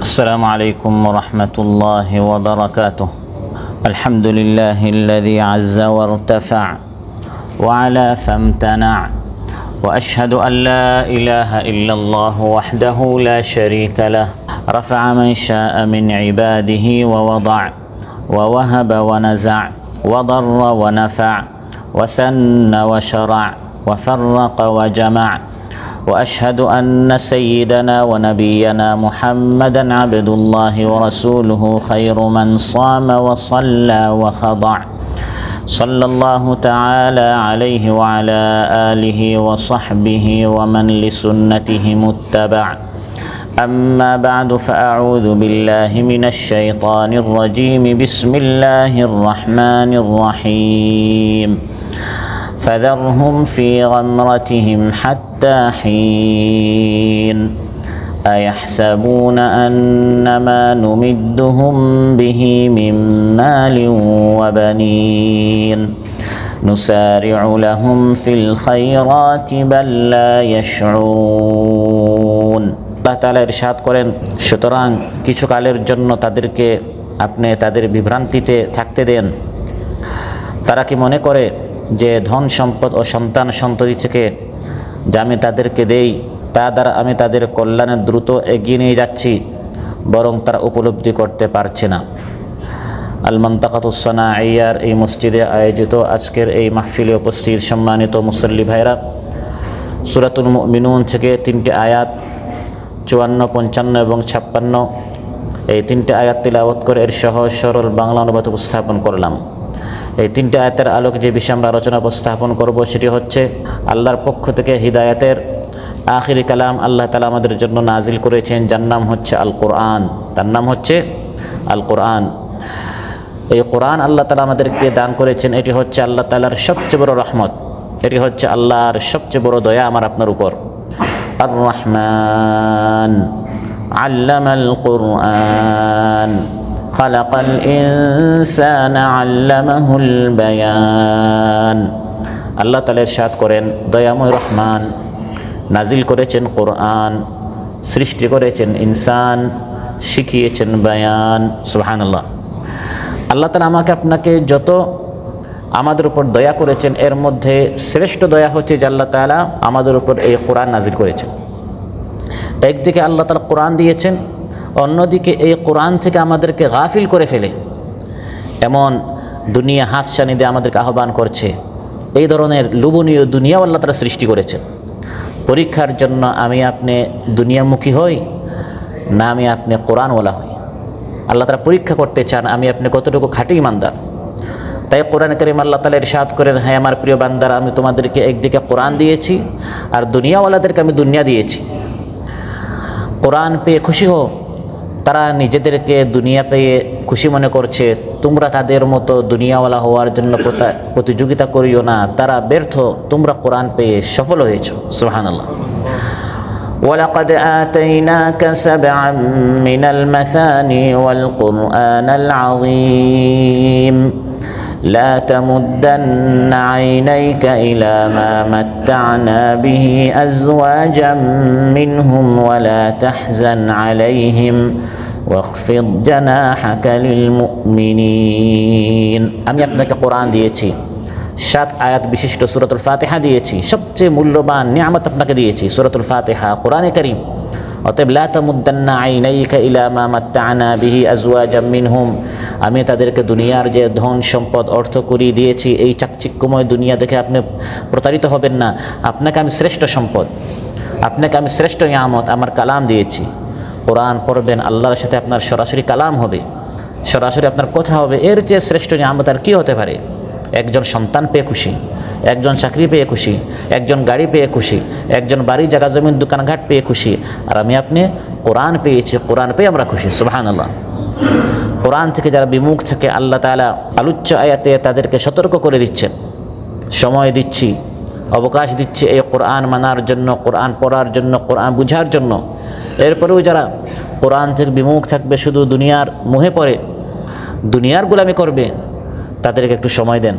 السلام عليكم ورحمة الله وبركاته. الحمد لله الذي عز وارتفع وعلى فامتنع، وأشهد أن لا إله إلا الله وحده لا شريك له، رفع من شاء من عباده ووضع ووهب ونزع وضر ونفع وسن وشرع وفرق وجمع، وأشهد أن سيدنا ونبينا محمدًا عبد الله ورسوله خير من صام وصلى وخضع، صلى الله تعالى عليه وعلى آله وصحبه ومن لسنته متبع. أما بعد، فأعوذ بالله من الشيطان الرجيم. بسم الله الرحمن الرحيم. فذرهم في غمرتهم حتى حين أيحسبون أنما نمدهم به من مال وبنين نسارع لهم في الخيرات بل لا يشعرون। আল্লাহ তাআলা ইরশাদ করেন, সুতরাং কিছু কালের জন্য তাদেরকে আপনি তাদের বিভ্রান্তিতে থাকতে দেন। তারা কি মনে করে যে ধন সম্পদ ও সন্তান সন্ততি থেকে যা আমি তাদেরকে দেই তা দ্বারা আমি তাদের কল্যাণে দ্রুত এগিয়ে নিয়ে যাচ্ছি, বরং তারা উপলব্ধি করতে পারছে না। আল মানতাকাতুস সানাইয়ার এই মসজিদে আয়োজিত আজকের এই মাহফিলে উপস্থিত সম্মানিত মুসল্লি ভাইরা, সূরাতুল মুমিনুন থেকে তিনটি আয়াত 54, 55 এবং 56 এই তিনটি আয়াত তিলাওয়াত করে এর সহজ সরল বাংলা অনুবাদ উপস্থাপন করলাম। এই তিনটি আয়াতের আলোকে যে বিষয়ে আমরা আলোচনা উপস্থাপন করব সেটি হচ্ছে আল্লাহর পক্ষ থেকে হিদায়াতের আখিরি কালাম আল্লাহ তাআলা আমাদের জন্য নাজিল করেছেন, যার নাম হচ্ছে আল কোরআন। তার নাম হচ্ছে আল কোরআন। এই কোরআন আল্লাহ তাআলা আমাদেরকে দান করেছেন। এটি হচ্ছে আল্লাহ তাআলার সবচেয়ে বড় রহমত, এটি হচ্ছে আল্লাহর সবচেয়ে বড় দয়া আমার আপনার উপর। আর রহমান আল্লামাল কোরআন খালাকাল ইনসানা আল্লামাহুল বায়ান। আল্লাহ তাআলা ইরশাদ করেন, দয়াময় রহমান নাজিল করেছেন কোরআন, সৃষ্টি করেছেন ইনসান, শিখিয়েছেন বায়ান। সুবহানাল্লাহ। আল্লাহ তাআলা আমাকে আপনাকে যত আমাদের উপর দয়া করেছেন এর মধ্যে শ্রেষ্ঠ দয়া হচ্ছে যে আল্লাহ তাআলা আমাদের উপর এই কোরআন নাজিল করেছেন। একদিকে আল্লাহ তাআলা কোরআন দিয়েছেন, অন্যদিকে এই কোরআন থেকে আমাদেরকে গাফিল করে ফেলে এমন দুনিয়া হাতছানি দিয়ে আমাদেরকে আহ্বান করছে। এই ধরনের লোভনীয় দুনিয়াও আল্লাহ তাআলা সৃষ্টি করেছেন। পরীক্ষার জন্য আমি আপনি দুনিয়ামুখী হই না আমি আপনি কোরআনওয়ালা হই। আল্লাহ তাআলা পরীক্ষা করতে চান আমি আপনি কতটুকু খাঁটি ইমানদার। তাই কোরআন কারীম আল্লাহ তাআলা ইরশাদ করেন, হ্যাঁ আমার প্রিয় বান্দারা, আমি তোমাদেরকে একদিকে কোরআন দিয়েছি আর দুনিয়াওয়ালাদেরকে আমি দুনিয়া দিয়েছি। কোরআন পেয়ে খুশি হও। তারা নিজেদেরকে দুনিয়া পেয়ে খুশি মনে করছে, তোমরা তাদের মতো দুনিয়াওয়ালা হওয়ার জন্য প্রতিযোগিতা করিও না, তারা ব্যর্থ, তোমরা কোরআন পেয়ে সফল হয়েছ। সুবহানাল্লাহ। ওয়ালাকাদ আতাইনাকা সাবআন মিনাল মাসানি ওয়াল কুরআনাল আযীম لا تمدن عينيك إلى ما متعنا به أزواجا منهم ولا تحزن عليهم واخفض جناحك للمؤمنين। আমি আপনাকে কোরআন দিয়েছি, 7 আয়াত বিশিষ্ট সূরাতুল ফাতিহা দিয়েছি, সবচেয়ে মূল্যবান নিয়ামত আপনাকে দিয়েছি সূরাতুল ফাতিহা, কোরআনে কারীম। অতএব লা তামুদ্দান্না আইনাইকা ইলা মা মাত্তা'না বিহি আজওয়াজাম মিনহুম, আমি তাদেরকে দুনিয়ার যে ধন সম্পদ অর্থ করিয়ে দিয়েছি এই চাকচিক্যময় দুনিয়া দেখে আপনি প্রতারিত হবেন না। আপনাকে আমি শ্রেষ্ঠ সম্পদ, আপনাকে আমি শ্রেষ্ঠ নিয়ামত আমার কালাম দিয়েছি। কোরআন পড়বেন, আল্লাহর সাথে আপনার সরাসরি কালাম হবে, সরাসরি আপনার কথা হবে। এর চেয়ে শ্রেষ্ঠ নিয়ামত আর কী হতে পারে? একজন সন্তান পেয়ে খুশি, একজন চাকরি পেয়ে খুশি, একজন গাড়ি পেয়ে খুশি, একজন বাড়ি জায়গা জমিন দোকানঘাট পেয়ে খুশি, আর আমি আপনি কোরআন পেয়েছি, কোরআন পেয়ে আমরা খুশি। সুবহানাল্লাহ। কোরআন থেকে যারা বিমুখ থাকে আল্লাহ তাআলা আলোচ্য আয়াতে তাদেরকে সতর্ক করে দিচ্ছেন, সময় দিচ্ছি, অবকাশ দিচ্ছি এই কোরআন মানার জন্য, কোরআন পড়ার জন্য, কোরআন বুঝার জন্য। এরপরেও যারা কোরআন থেকে বিমুখ থাকবে, শুধু দুনিয়ার মোহে পড়ে দুনিয়ার গোলামি করবে, তাদেরকে একটু সময় দেন।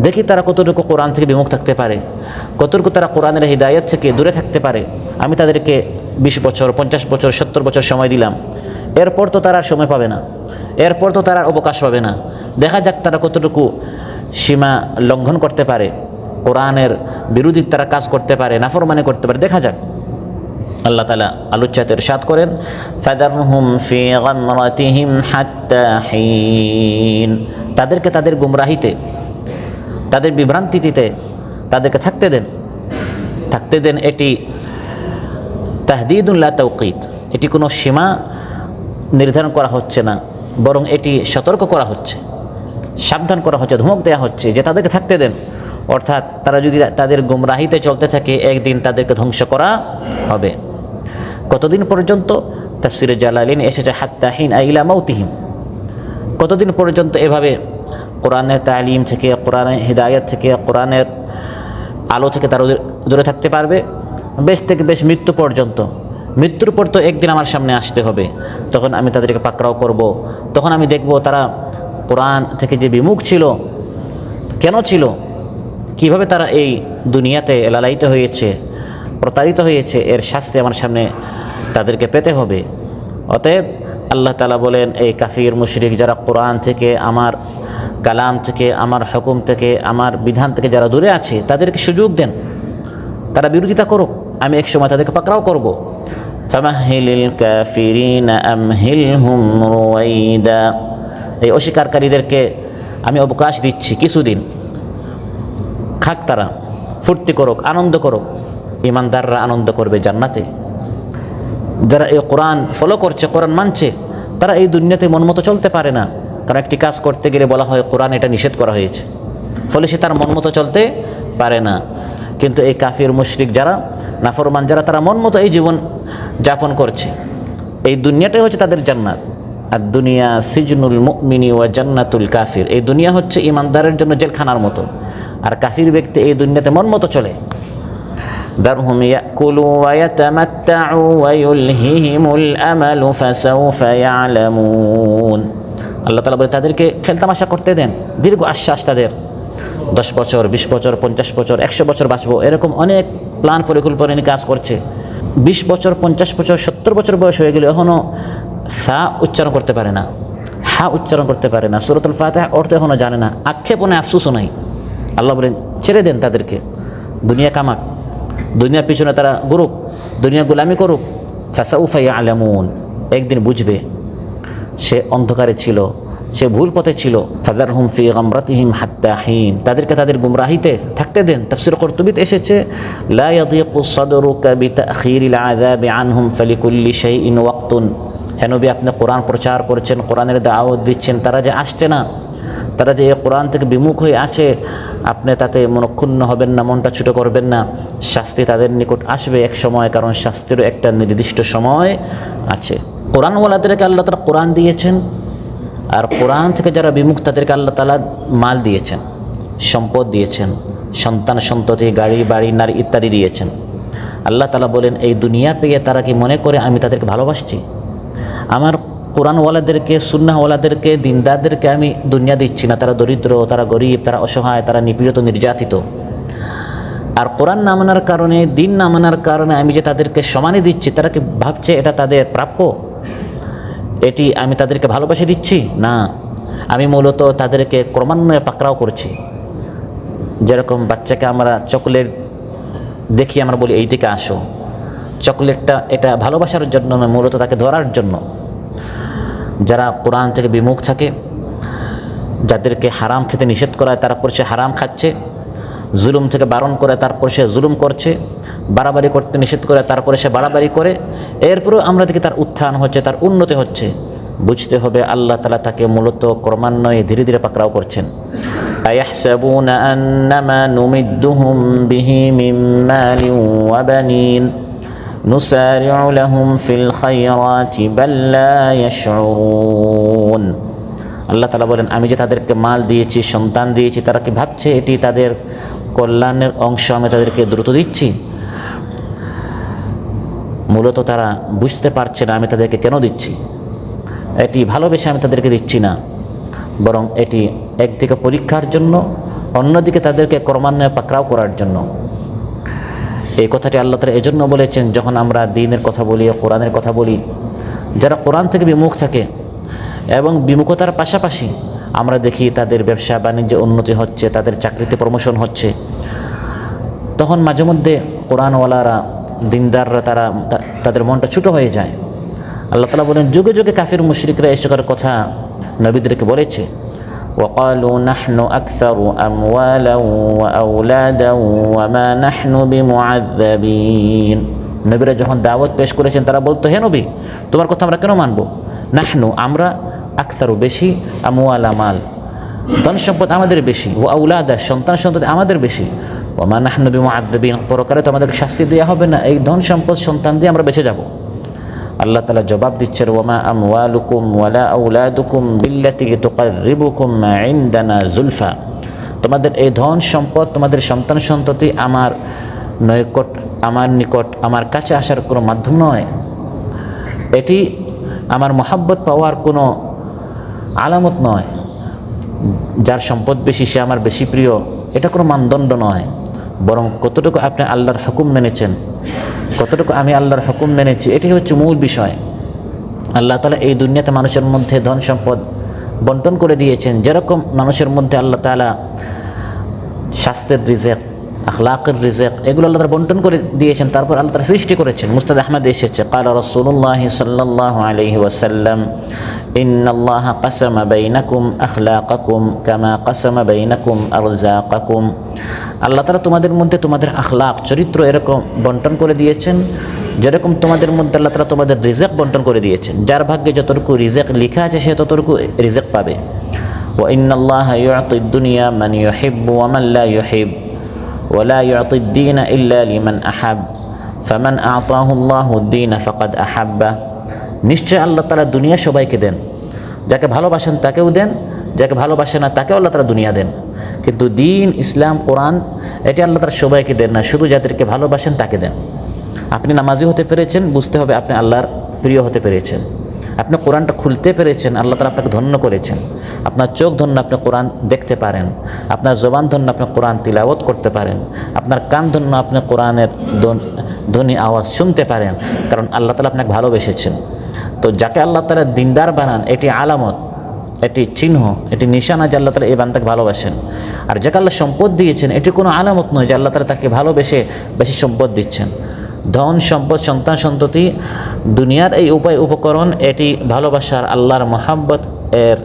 দেখি তারা কতটুকু কোরআন থেকে বিমুখ থাকতে পারে, কতটুকু তারা কোরআনের হিদায়াত থেকে দূরে থাকতে পারে। আমি তাদেরকে 20 বছর, 50 বছর, 70 বছর সময় দিলাম, এরপর তো তারা সময় পাবে না, এরপর তো তারা অবকাশ পাবে না। দেখা যাক তারা কতটুকু সীমা লঙ্ঘন করতে পারে, কোরআনের বিরোধী তারা কাজ করতে পারে, নাফরমানি করতে পারে, দেখা যাক। আল্লাহ তাআলা আলোচ্যাতে ইরশাদ করেন, ফাযারহুম ফি গামরাতিহিম হাত্তা হিন, তাদেরকে তাদের গুমরাহিতে, তাদের বিভ্রান্তিতে তাদেরকে থাকতে দেন। এটি তাহদীদুন লা তাওকীত, এটি কোনো সীমা নির্ধারণ করা হচ্ছে না, বরং এটি সতর্ক করা হচ্ছে, সাবধান করা হচ্ছে, ধমক দেওয়া হচ্ছে যে তাদেরকে থাকতে দেন। অর্থাৎ তারা যদি তাদের গুমরাহিতে চলতে থাকে, একদিন তাদেরকে ধ্বংস করা হবে। কতদিন পর্যন্ত? তাফসিরে জালালাইন এসেছে হাত্তা হিন ইলা মাউতিহিম, কতদিন পর্যন্ত এভাবে কোরআনের তালিম থেকে, কোরআনের হিদায়াত থেকে, কোরআনের আলো থেকে তারা দূরে থাকতে পারবে? বেশ থেকে বেশ মৃত্যু পর্যন্ত। মৃত্যুর পর তো একদিন আমার সামনে আসতে হবে, তখন আমি তাদেরকে পাকড়াও করব, তখন আমি দেখব তারা কোরআন থেকে যে বিমুখ ছিল, কেন ছিল, কিভাবে তারা এই দুনিয়াতে লালায়িত হয়েছে, প্রতারিত হয়েছে, এর শাস্তি আমার সামনে তাদেরকে পেতে হবে। অতএব আল্লাহ তাআলা বলেন, এই কাফির মুশরিক যারা কোরআন থেকে, আমার কালাম থেকে, আমার হুকুম থেকে, আমার বিধান থেকে যারা দূরে আছে, তাদেরকে সুযোগ দেন, তারা বিরোধিতা করুক, আমি এক সময় তাদেরকে পাকড়াও করব। ফামাহিলিল কাফিরিনা আমহিলহুম রুওয়াইদা, এই অস্বীকারীদেরকে আমি অবকাশ দিচ্ছি কিছুদিন, খাক, তারা ফুর্তি করুক, আনন্দ করুক। ইমানদাররা আনন্দ করবে জান্নাতে। যারা এই কোরআন ফলো করছে, কোরআন মানছে, তারা এই দুনিয়াতে মনমতো চলতে পারে না, কারণ একটি কাজ করতে গেলে বলা হয় কোরআন এটা নিষেধ করা হয়েছে, ফলে সে তার মনমতো চলতে পারে না। কিন্তু এই কাফির মুশরিক যারা, নাফরমান যারা, তারা মনমতো এই জীবন যাপন করছে, এই দুনিয়াটাই হচ্ছে তাদের জান্নাত। আর দুনিয়া সিজনুল মুমিনি ওয়া জান্নাতুল কাফির, এই দুনিয়া হচ্ছে ইমানদারের জন্য জেলখানার মতো, আর কাফির ব্যক্তি এই দুনিয়াতে মনমতো চলে। দারহুম ইয়াকুলু ওয়া ইয়াতামাত্তাউ ওয়া ইউলহিহিমুল আমালু ফাসাউফা ইয়ালামুন, আল্লাহ তাআলা বলে তাদেরকে খেলতামাশা করতে দেন, দীর্ঘ আশ্বাস তাদের, 10 বছর, 20 বছর, 50 বছর, 100 বছর বাঁচবো, এরকম অনেক প্ল্যান পরিকল্পনা নিয়ে কাজ করছে। 20 বছর, 50 বছর, 70 বছর বয়স হয়ে গেলে এখনও সা উচ্চারণ করতে পারে না, হা উচ্চারণ করতে পারে না, সূরাতুল ফাতিহা অর্থ এখনও জানে না, আক্ষেপণে আফসোসও নাই। আল্লাহ বলেন ছেড়ে দেন তাদেরকে, দুনিয়া কামাক, দুনিয়ার পিছনে তারা ঘুরুক, দুনিয়া গোলামি করুক। ফাসাউফা ইয়ালামুন, একদিন বুঝবে সে অন্ধকারে ছিল, সে ভুল পথে ছিল। ফাযারহুম ফি গামরাতিহিম হাত্তা হিন, তাদেরকে তাদের গুমরাহিতে থাকতে দেন। তাফসীর কুরতুবীতে এসেছে, লা ইয়াদিকু সাদরুকা বিতাখিরিল আযাবি আনহুম ফালিকুল্লি শাইইন ওয়াক্তুন, হে নবী আপনি কোরআন প্রচার করছেন, কোরআনের দাওয়াত দিচ্ছেন, তারা যে আসছে না, তারা যে এই কোরআন থেকে বিমুখ হয়ে আছে, আপনি তাতে মনক্ষুণ্ণ হবেন না, মনটা ছোটো করবেন না। শাস্তি তাদের নিকট আসবে এক সময়, কারণ শাস্তিরও একটা নির্দিষ্ট সময় আছে। কোরআনওয়ালাদেরকে আল্লাহ তাআলা কোরআন দিয়েছেন, আর কোরআন থেকে যারা বিমুখ তাদেরকে আল্লাহ তাআলা মাল দিয়েছেন, সম্পদ দিয়েছেন, সন্তান সন্ততি, গাড়ি বাড়ি, নারী ইত্যাদি দিয়েছেন। আল্লাহ তাআলা বলেন এই দুনিয়া পেয়ে তারা কি মনে করে আমি তাদেরকে ভালোবাসছি? আমার কোরআনওয়ালাদেরকে, সুন্নাহওয়ালাদেরকে, দিনদারদেরকে আমি দুনিয়া দিচ্ছি না, তারা দরিদ্র, তারা গরিব, তারা অসহায়, তারা নিপীড়িত, নির্যাতিত। আর কোরআন না মানার কারণে, দিন না মানার কারণে আমি যে তাদেরকে সমানই দিচ্ছি, তারা কি ভাবছে এটা তাদের প্রাপ্য, এটি আমি তাদেরকে ভালোবাসে দিচ্ছি? না, আমি মূলত তাদেরকে ক্রমান্বয়ে পাকড়াও করছি। যেরকম বাচ্চাকে আমরা চকলেট দেখি, আমরা বলি এই দিকে আসো, চকলেটটা এটা ভালোবাসার জন্য নয়, মূলত তাকে ধরার জন্য। যারা কোরআন থেকে বিমুখ থাকে, যাদেরকে হারাম খেতে নিষেধ করায় তারপর সে হারাম খাচ্ছে, জুলুম থেকে বারণ করে তারপর সে জুলুম করছে, বাড়াবাড়ি করতে নিষেধ করে তারপরে সে বাড়াবাড়ি করে, এরপরেও আমরা দেখি তার উত্থান হচ্ছে, তার উন্নতি হচ্ছে। বুঝতে হবে আল্লাহ তাআলা তাকে মূলত ক্রমান্বয়ে ধীরে ধীরে পাকড়াও করছেন। আয়াহসাবুনা আন্নামা নুমিদ্দুহুম বিহি মিন মালিন ওয়া বানিন নুসারি'ু লাহুম ফিল খায়রাতি বাল লা ইয়াশউরুন। আল্লাহ তাআলা বলেন আমি যে তাদেরকে মাল দিয়েছি, সন্তান দিয়েছি, তারা কি ভাবছে এটি তাদের কল্যাণের অংশ, আমি তাদেরকে দ্রুত দিচ্ছি? মূলত তারা বুঝতে পারছে না আমি তাদেরকে কেন দিচ্ছি। এটি ভালোবেসে আমি তাদেরকে দিচ্ছি না, বরং এটি একদিকে পরীক্ষার জন্য, অন্যদিকে তাদেরকে ক্রমান্বয়ে পাকড়াও করার জন্য। এই কথাটি আল্লাহ তাআলা এজন্য বলেছেন, যখন আমরা দ্বীনের কথা বলি, কোরআনের কথা বলি, যারা কোরআন থেকে বিমুখ থাকে এবং বিমুখতার পাশাপাশি আমরা দেখি তাদের ব্যবসা বাণিজ্যে উন্নতি হচ্ছে, তাদের চাকরিতে প্রমোশন হচ্ছে, তখন মাঝে মধ্যে কোরআনওয়ালারা, দিনদাররা, তাদের মনটা ছোটো হয়ে যায়। আল্লাহ তাআলা বলেন, যুগে যুগে কাফির মুশরিকরা এই সকল কথা নবীদেরকে বলেছে। وقالوا نحن أكثر أموالا وأولادا وما نحن بمعذبين। নবীরা যখন দাওয়াত পেশ করেছেন তারা বলতো, হে নবী, তোমার কথা আমরা কেন মানবো? নাহনু, আমরা, আকসারু, বেশি, আমওয়ালা, মাল, ধন সম্পদ আমাদের বেশি, ও আউলাদা, সন্তান সন্ততি আমাদের বেশি, ওমা নাহনু বিমুআযযাবিন, পরকালে তো আমাদেরকে শাস্তি দেওয়া হবে না, এই ধন সম্পদ সন্তান দিয়ে আমরা বেঁচে যাব। আল্লাহ তাআলা জবাব দিচ্ছেন, ওমা আমওয়ালুকুম ওয়ালা আউলাদুকুম বিল্লাতি তুকাররিবুকুম ইনদানা যুলফা, তোমাদের এই ধন সম্পদ, তোমাদের সন্তান সন্ততি আমার নিকট, আমার কাছে আসার কোনো মাধ্যম নয়, এটি আমার মহাব্বত পাওয়ার কোনো আলামত নয়। যার সম্পদ বেশি সে আমার বেশি প্রিয়, এটা কোনো মানদণ্ড নয়, বরং কতটুকু আপনি আল্লাহর হুকুম মেনেছেন, কতটুকু আমি আল্লাহর হুকুম মেনেছি, এটি হচ্ছে মূল বিষয়। আল্লাহ তাআলা এই দুনিয়াতে মানুষের মধ্যে ধন সম্পদ বন্টন করে দিয়েছেন, যেরকম মানুষের মধ্যে আল্লাহ তাআলা স্বাস্থ্যের রিজেক, আখলাকের রিজেক, এগুলো আল্লাহ তাআলা বন্টন করে দিয়েছেন। তারপর আল্লাহ তাআলা সৃষ্টি করেছেন। মুস্তাদ আহমদে এসেছে, ক্বালা রাসূলুল্লাহ সাল্লাল্লাহু আলাইহি ওয়াসাল্লাম, ইন্নাল্লাহা কাসামা বাইনাকুম আখলাকাকুম কামা কাসামা বাইনাকুম আরযাকাকুম। আল্লাহ তাআলা তোমাদের মধ্যে তোমাদের আখলাক, চরিত্র এরকম বন্টন করে দিয়েছেন, যেরকম তোমাদের মধ্যে আল্লাহ তাআলা তোমাদের রিজেক বন্টন করে দিয়েছেন। যার ভাগ্যে যতটুকু রিজেক লেখা আছে সে ততটুকু রিজেক পাবে। ওয়া ইন্নাল্লাহা ইউতিদ দুনিয়া মান ইউহিব্বু ওয়া মান লা ইউহিব ওয়ালা ইউতিদ দীনা ইল্লা লিমান আহাব ফামান আ'তাহু আল্লাহু দ্দীনা ফাকাদ আহাব্বা। নিশ্চয় আল্লাহ তাআলা দুনিয়া সবাইকে দেন, যাকে ভালোবাসেন তাকেও দেন, যাকে ভালোবাসে না তাকেও আল্লাহ তাআলা দুনিয়া দেন। কিন্তু দিন, ইসলাম, কোরআন, এটি আল্লাহ তাআলা সবাইকে দেন না, শুধু যাদেরকে ভালোবাসেন তাকে দেন। আপনি নামাজি হতে পেরেছেন, বুঝতে হবে আপনি আল্লাহর প্রিয় হতে পেরেছেন। আপনি কোরআনটা খুলতে পেরেছেন, আল্লাহ তাআলা আপনাকে ধন্য করেছেন। আপনার চোখ ধন্য, আপনি কোরআন দেখতে পারেন। আপনার জবান ধন্য, আপনি কোরআন তিলাওয়াত করতে পারেন। আপনার কান ধন্য, আপনি কোরআনের ধ্বনি আওয়াজ শুনতে পারেন, কারণ আল্লাহ তাআলা আপনাকে ভালোবেসেছেন। তো যাকে আল্লাহ তাআলা দিনদার বানান, এটি আলামত, এটি চিহ্ন, এটি নিশানা যে আল্লাহ তাআলা এই বান্দাকে ভালোবাসেন। আর যাকে আল্লাহ সম্পদ দিয়েছেন, এটি কোনো আলামত নয় যে আল্লাহ তাআলা তাকে ভালোবেসে বেশি সম্পদ দিচ্ছেন। ধন সম্পদ, সন্তান সন্ততি, দুনিয়ার এই উপায় উপকরণ, এটি ভালোবাসার, আল্লাহর মহাব্বত এর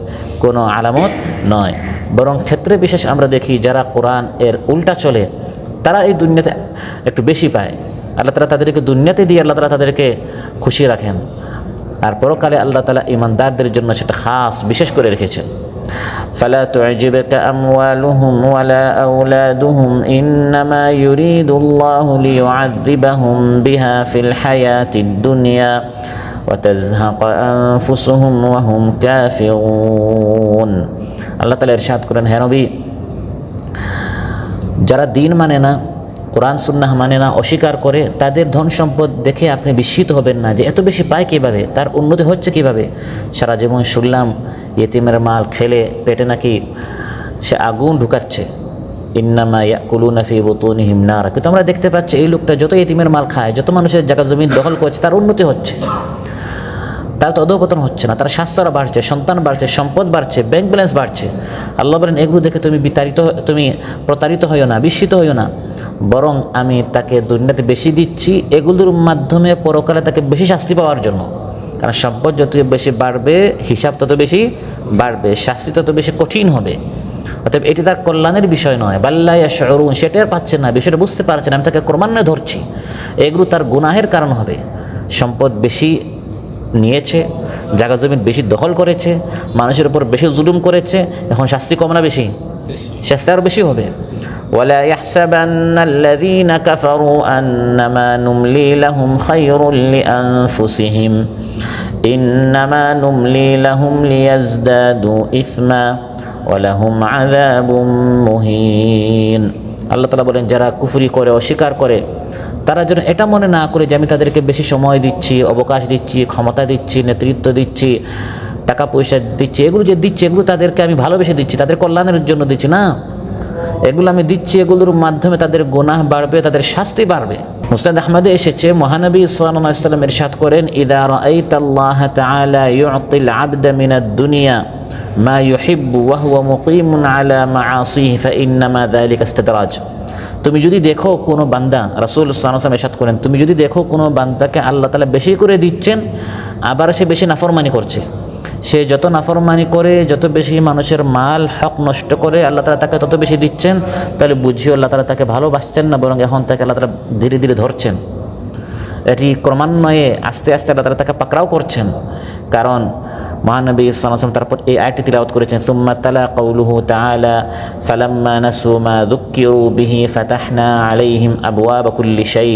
কোনো আলামত নয়। বরং ক্ষেত্রে বিশেষ আমরা দেখি যারা কোরআন এর উল্টা চলে, তারা এই দুনিয়াতে একটু বেশি পায়। আল্লাহ তাআলা তাদেরকে দুনিয়াতে দিয়ে আল্লাহ তাআলা তাদেরকে খুশি রাখেন, আর পরকালে আল্লাহ তাআলা ঈমানদারদের জন্য সেটা খাস বিশেষ করে রেখেছেন। ফালা তু'জিবকা আমওয়ালুহুম ওয়ালা আওলাদুহুম ইন্নামা ইউরিদুল্লাহু লিয়ু'আযযিবাহুম বিহা ফিল হায়াতিদ দুনিয়া ওয়া তাযহাকা আনফুসুহুম ওয়া হুম কাফিরুন। আল্লাহ তাআলা ইরশাদ করেন, হে নবী, যারা দিন মানে না, কোরআন সুন্নাহ মানে না, অস্বীকার করে, তাদের ধন সম্পদ দেখে আপনি বিস্মিত হবেন না যে এত বেশি পায় কীভাবে, তার উন্নতি হচ্ছে কিভাবে। সারা জীবন শুনলাম ইয়েতিমের মাল খেলে পেটে নাকি সে আগুন ঢুকাচ্ছে, ইন্নামা ইয়াকুলুনা ফি বুতুনিহিম নার। কিন্তু আমরা দেখতে পাচ্ছি এই লোকটা যত ইয়েতিমের মাল খায়, যত মানুষের জায়গা জমি দখল করছে, তার উন্নতি হচ্ছে, তার তো অধঃপতন হচ্ছে না, তার স্বাস্থ্যরা বাড়ছে, সন্তান বাড়ছে, সম্পদ বাড়ছে, ব্যাংক ব্যালেন্স বাড়ছে। আল্লাহ বলেন, এগুলো দেখে তুমি প্রতারিত হইও না, বিস্মিত হইও না, বরং আমি তাকে দুনিয়াতে বেশি দিচ্ছি এগুলোর মাধ্যমে পরকালে তাকে বেশি শাস্তি পাওয়ার জন্য। কারণ সম্পদ যত বেশি বাড়বে, হিসাব তত বেশি বাড়বে, শাস্তি তত বেশি কঠিন হবে। অতএব এটি তার কল্যাণের বিষয় নয়। বাল্লা ইয়াশউরুন, সেটা আর পাচ্ছে না, বিষয়টা বুঝতে পারছে না, আমি তাকে ক্রমান্বয়ে ধরছি, এগুলো তার গুনাহের কারণ হবে। সম্পদ বেশি নিয়েছে, জায়গা জমিন বেশি দখল করেছে, মানুষের উপর বেশি জুলুম করেছে, এখন শাস্তি কম না বেশি? শাস্তি আরও বেশি হবে। ওয়ালা ইয়াহসাবান্নাল্লাযীনা কাফারু আন্নামা নুমলি লাহুম খায়রুল লিআনফুসিহিম ইন্নামা নুমলি লাহুম লিয়াজদাদু ইসমা ওয়া লাহুম আযাবুম মুহিন। আল্লাহ তাআলা বলেন, যারা কুফরি করে, অস্বীকার করে, তারা যেন এটা মনে না করে যে আমি তাদেরকে বেশি সময় দিচ্ছি, অবকাশ দিচ্ছি, ক্ষমতা দিচ্ছি, নেতৃত্ব দিচ্ছি, টাকা পয়সা দিচ্ছি, এগুলো যে দিচ্ছি এগুলো তাদেরকে আমি ভালোবেসে দিচ্ছি, তাদের কল্যাণের জন্য দিচ্ছি না। এগুলো আমি দিচ্ছি, এগুলোর মাধ্যমে তাদের গুনাহ বাড়বে, তাদের শাস্তি বাড়বে। মুসনাদ আহমদে এসেছে, মহানবী সাল্লাল্লাহু আলাইহি ওয়াসাল্লাম ইরশাদ করেন, ইযা রাআইতাল্লাহ তাআলা ইউতিল আবদা মিনাদ দুনিয়া মা ইউহিব্বু ওয়া হুয়া মুকিমুন আলা মাআসিহি ফাইন্নামা যালিকা ইস্তিদরাজ। তুমি যদি দেখো কোনো বান্দা, রাসূল সাল্লাল্লাহু আলাইহি ওয়াসাল্লাম ইরশাদ করেন, তুমি যদি দেখো কোনো বান্দাকে আল্লাহ তাআলা বেশি করে দিচ্ছেন, আবার সে বেশি নাফরমানি করছে, সে যত নাফরমানি করে, যত বেশি মানুষের মাল হক নষ্ট করে আল্লাহ তাআলা তাকে তত বেশি দিচ্ছেন, তাহলে বুঝিও আল্লাহ তাআলা তাকে ভালোবাসছেন না, বরং এখন তাকে আল্লাহ তাআলা ধীরে ধীরে ধরছেন। এটি ক্রমান্বয়ে আস্তে আস্তে আল্লাহ তাআলা তাকে পাকড়াও করছেন। কারণ মহানবী সাল্লাল্লাহু আলাইহি ওয়াসাল্লাম তারপর এই আয়াতটি তিলাওয়াত করেছেন, সুম্মা তালা কাউলুহু তাআলা ফালাম্মা নাসু মা যুক্কিরু বিহি ফাতাহনা আলাইহিম আবওয়াবা কুল্লি শাই।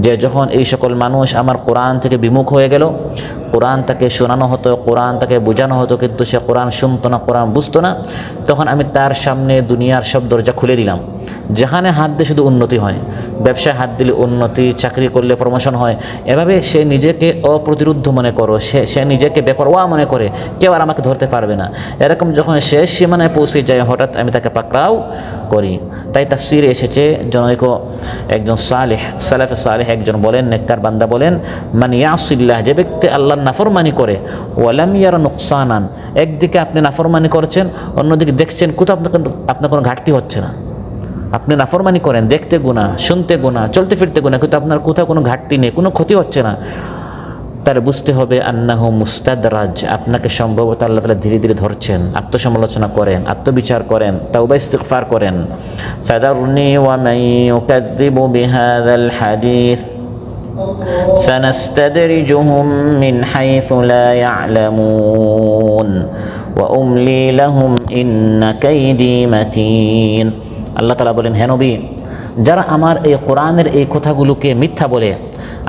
যে যখন এই সকল মানুষ আমার কোরআন থেকে বিমুখ হয়ে গেল, কোরআন তাকে শোনানো হতো, কোরআন তাকে বোঝানো হতো, কিন্তু সে কোরআন শুনতো না, কোরআন বুঝতো না, তখন আমি তার সামনে দুনিয়ার সব দরজা খুলে দিলাম। যেখানে হাত দিয়ে শুধু উন্নতি হয়, ব্যবসায় হাত দিলে উন্নতি, চাকরি করলে প্রমোশন হয়, এভাবে সে নিজেকে অপ্রতিরোধ্য মনে করো, সে নিজেকে বেপরোয়া মনে করে, কেউ আর আমাকে ধরতে পারবে না। এরকম যখন শেষ সীমানায় পৌঁছে যায়, হঠাৎ আমি তাকে পাকড়াও করি। তাই তাফসীরে এসেছে, জনৈক একজন সালাফে সালেহ একজন বলেন, নেককার বান্দা বলেন, মান ইয়াসিল্লাহ, যে ব্যক্তি আল্লাহর নাফরমানি করে, ওয়ালাম ইয়ারা নুকসানান, একদিকে আপনি নাফরমানি করছেন, অন্যদিকে দেখছেন কোথাও আপনার কোনো ঘাটতি হচ্ছে না। আপনি নাফরমানি করেন, দেখতে গুনাহ, শুনতে গুনাহ, চলতে ফিরতে গুনাহ, কিন্তু আপনার কোথাও কোনো ঘাটতি নেই, কোনো ক্ষতি হচ্ছে না, তাহলে বুঝতে হবে আন্নাহু মুস্তাদরাজ, আপনাকে সম্ভবত আল্লাহ তাআলা ধীরে ধীরে ধরছেন। আত্মসমালোচনা করেন, আত্মবিচার করেন, তাওবা ইস্তিগফার করেন। ফাদারনি ওয়া মান ইউকাযযিবু বিহাযাল হাদীস সানাস্তাদরিজুহুম মিন হাইথু লা ইয়া'লামুন ওয়া উমলি লাহুম ইন্না কাইদি মাতিন। আল্লাহ তাআলা বলেন, হে নবী, যারা আমার এই কোরআনের এই কথাগুলোকে মিথ্যা বলে,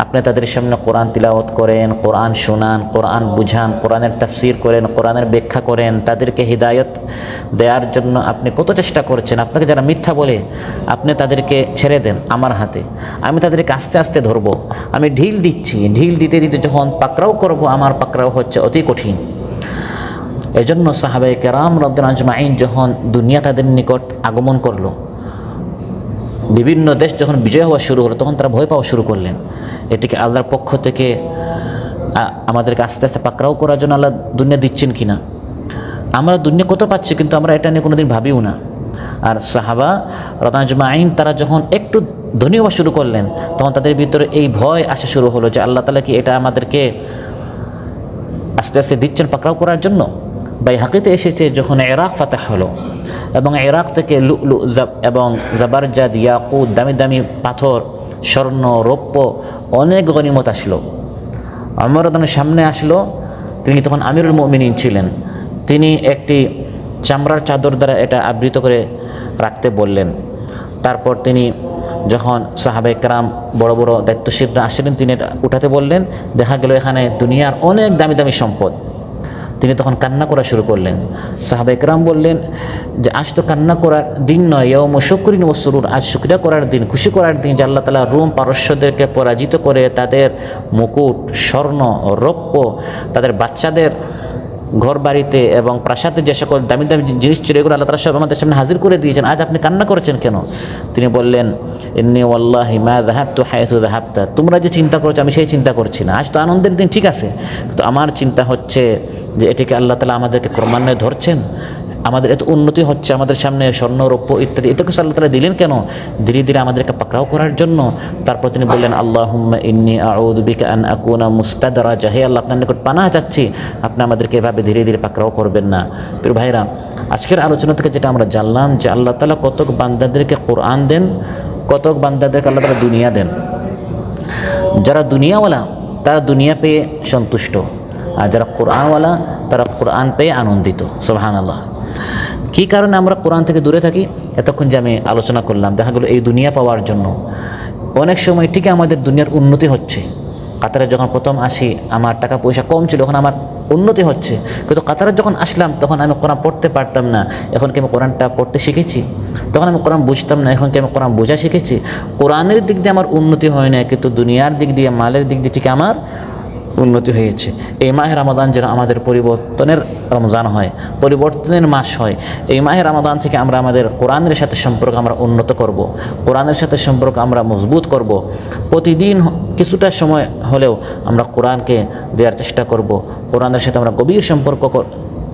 আপনি তাদের সামনে কোরআন তিলাওয়াত করেন, কোরআন শোনান, কোরআন বুঝান, কোরআনের তাফসীর করেন, কোরআনের ব্যাখ্যা করেন, তাদেরকে হিদায়াত দেওয়ার জন্য আপনি কত চেষ্টা করছেন। আপনাকে যারা মিথ্যা বলে, আপনি তাদেরকে ছেড়ে দেন আমার হাতে, আমি তাদেরকে আস্তে আস্তে ধরবো। আমি ঢিল দিচ্ছি, ঢিল দিতে দিতে যখন পাকড়াও করব, আমার পাকড়াও হচ্ছে অতি কঠিন। এজন্য সাহাবায়ে কেরাম রাদিয়াল্লাহু আজমাইন যখন দুনিয়া তাদের নিকট আগমন করলো, বিভিন্ন দেশ যখন বিজয় হওয়া শুরু হলো, তখন তারা ভয় পাওয়া শুরু করলেন। এটিকে আল্লাহর পক্ষ থেকে আমাদেরকে আস্তে আস্তে পাকড়াও করার জন্য আল্লাহ দুনিয়া দিচ্ছেন কিনা। আমরা দুনিয়া কত পাচ্ছি, কিন্তু আমরা এটা নিয়ে কোনোদিন ভাবিও না। আর সাহাবা রাদিয়াল্লাহু আজমাইন তারা যখন একটু ধনী হওয়া শুরু করলেন, তখন তাদের ভিতরে এই ভয় আসা শুরু হলো যে আল্লাহ তাআলা কি এটা আমাদেরকে আস্তে আস্তে দিচ্ছেন পাকড়াও করার জন্য। বাইহাকিতে এসেছে, যখন ইরাক ফাতাহ হলো এবং ইরাক থেকে লু'লু এবং জাবারজাদ, ইয়াকুত, দামি দামি পাথর, স্বর্ণ, রৌপ্য, অনেক গনিমত আসলো। ওমর রাদিয়াল্লাহু সামনে আসলো, তিনি তখন আমিরুল মুমিনিন ছিলেন। তিনি একটি চামড়ার চাদর দ্বারা এটা আবৃত করে রাখতে বললেন। তারপর তিনি যখন সাহাবায়ে কেরাম বড় বড় দায়িত্বশীলরা আসলেন, তিনি এটা উঠাতে বললেন। দেখা গেল এখানে দুনিয়ার অনেক দামি দামি সম্পদ। তিনি তখন কান্না করা শুরু করলেন। সাহাবায়ে কেরাম বললেন যে আজ তো কান্না করার দিন নয়, ইয়াউমু শুকরিন ওয়া সুরুর, আজ শুকরিয়া করার দিন, খুশি করার দিন, যে আল্লাহ তাআলা রোম পারস্যদেরকে পরাজিত করে তাদের মুকুট, স্বর্ণ, রৌপ্য, তাদের বাচ্চাদের ঘর বাড়িতে এবং প্রাসাদে যে সকল দামি দামি জিনিস ছিল, এগুলো আল্লাহ তাআলা সব আমাদের সামনে হাজির করে দিয়েছেন। আজ আপনি কান্না করেছেন কেন? তিনি বললেন, ইন্নী ওয়াল্লাহি মা যাহাবতু হাইথু যাহাবতা, তোমরা যে চিন্তা করছো আমি সেই চিন্তা করছি না। আজ তো আনন্দের দিন, ঠিক আছে, কিন্তু আমার চিন্তা হচ্ছে যে এটিকে আল্লাহ তাআলা আমাদেরকে ক্রমান্বয়ে ধরছেন, আমাদের এত উন্নতি হচ্ছে, আমাদের সামনে স্বর্ণ, রৌপ্য ইত্যাদি, এটা কিছু আল্লাহ তাআলা দিলেন কেন? ধীরে ধীরে আমাদেরকে পাকড়াও করার জন্য। তারপর তিনি বললেন, আল্লাহুম্মা ইন্নী আউযু বিকা আন আকুনা মুস্তাদরাজা, হে আল্লাহ, আপনার নিকট পানাহ চাচ্ছি, আপনি আমাদেরকে এভাবে ধীরে ধীরে পাকড়াও করবেন না। প্রিয় ভাইরা, আজকের আলোচনা থেকে যেটা আমরা জানলাম যে আল্লাহ তাআলা কতক বান্দাদেরকে কোরআন দেন, কতক বান্দাদেরকে আল্লাহ তাআলা দুনিয়া দেন। যারা দুনিয়াওয়ালা তারা দুনিয়া পেয়ে সন্তুষ্ট, আর যারা কোরআনওয়ালা তারা কোরআন পেয়ে আনন্দিত। সুবহানাল্লাহ। কী কারণে আমরা কোরআন থেকে দূরে থাকি? এতক্ষণ যে আমি আলোচনা করলাম, দেখা গেলো এই দুনিয়া পাওয়ার জন্য। অনেক সময় ঠিকই আমাদের দুনিয়ার উন্নতি হচ্ছে। কাতারে যখন প্রথম আসি, আমার টাকা পয়সা কম ছিল, এখন আমার উন্নতি হচ্ছে, কিন্তু কাতারে যখন আসলাম তখন আমি কোরআন পড়তে পারতাম না, এখন কি আমি কোরআনটা পড়তে শিখেছি? তখন আমি কোরআন বুঝতাম না, এখন কি আমি কোরআন বোঝা শিখেছি? কোরআনের দিক দিয়ে আমার উন্নতি হয় না, কিন্তু দুনিয়ার দিক দিয়ে, মালের দিক দিয়ে ঠিক আমার উন্নতি হয়েছে। এই মাহে রমাদান যেন আমাদের পরিবর্তনের রমজান হয়, পরিবর্তনের মাস হয়। এই মাহে রমাদান থেকে আমরা আমাদের কোরআনের সাথে সম্পর্ক আমরা উন্নত করব, কোরআনের সাথে সম্পর্ক আমরা মজবুত করব। প্রতিদিন কিছুটা সময় হলেও আমরা কোরআনকে দেওয়ার চেষ্টা করব, কোরআনের সাথে আমরা গভীর সম্পর্ক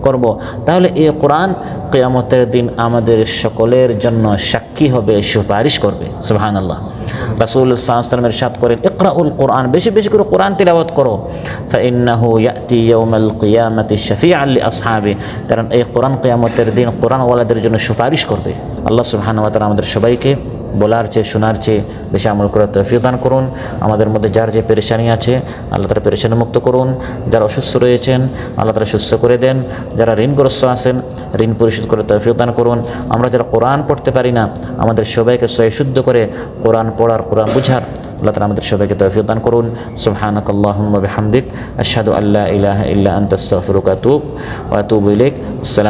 করব। তাহলে এই কোরআন কিয়ামতের দিন আমাদের সকলের জন্য সাক্ষী হবে, সুপারিশ করবে। সুবহানাল্লাহ। রাসূল সাল্লাল্লাহু আলাইহি ওয়াসাল্লাম ইরশাদ করেন, ইকরাউল কোরআন, বেশি বেশি করে কোরআন তিলাওয়াত করো। ফাইন্নাহু ইয়াতি ইয়াউমাল কিয়ামাতি শাফিআন লিআসহাবি, কারণ এই কোরআন কিয়ামতের দিন কোরআনওয়ালাদের জন্য সুপারিশ করবে। আল্লাহ সুবহানাহু ওয়া তাআলা আমাদের সবাইকে বলার চেয়ে শোনার চেয়ে বেশি আমল করার তৌফিক দান করুন। আমাদের মধ্যে যার যে পেরেশানি আছে আল্লাহ তাআলা পেরেশানি মুক্ত করুন। যারা অসুস্থ রয়েছেন আল্লাহ তাআলা সুস্থ করে দেন। যারা ঋণগ্রস্ত আছেন ঋণ পরিশোধ করে তৌফিক দান করুন। আমরা যারা কোরআন পড়তে পারি না আমাদের সবাইকে শুদ্ধ করে কোরআন পড়ার, কোরআন বুঝার আল্লাহ তাআলা আমাদের সবাইকে তৌফিক দান করুন। সুবহানাকাল্লাহুম্মা বিহামদিক আশহাদু আল্লা ইলাহা ইল্লা আনতা আস্তাগফিরুকা ওয়া আতুবু ইলাইক। আসসালামু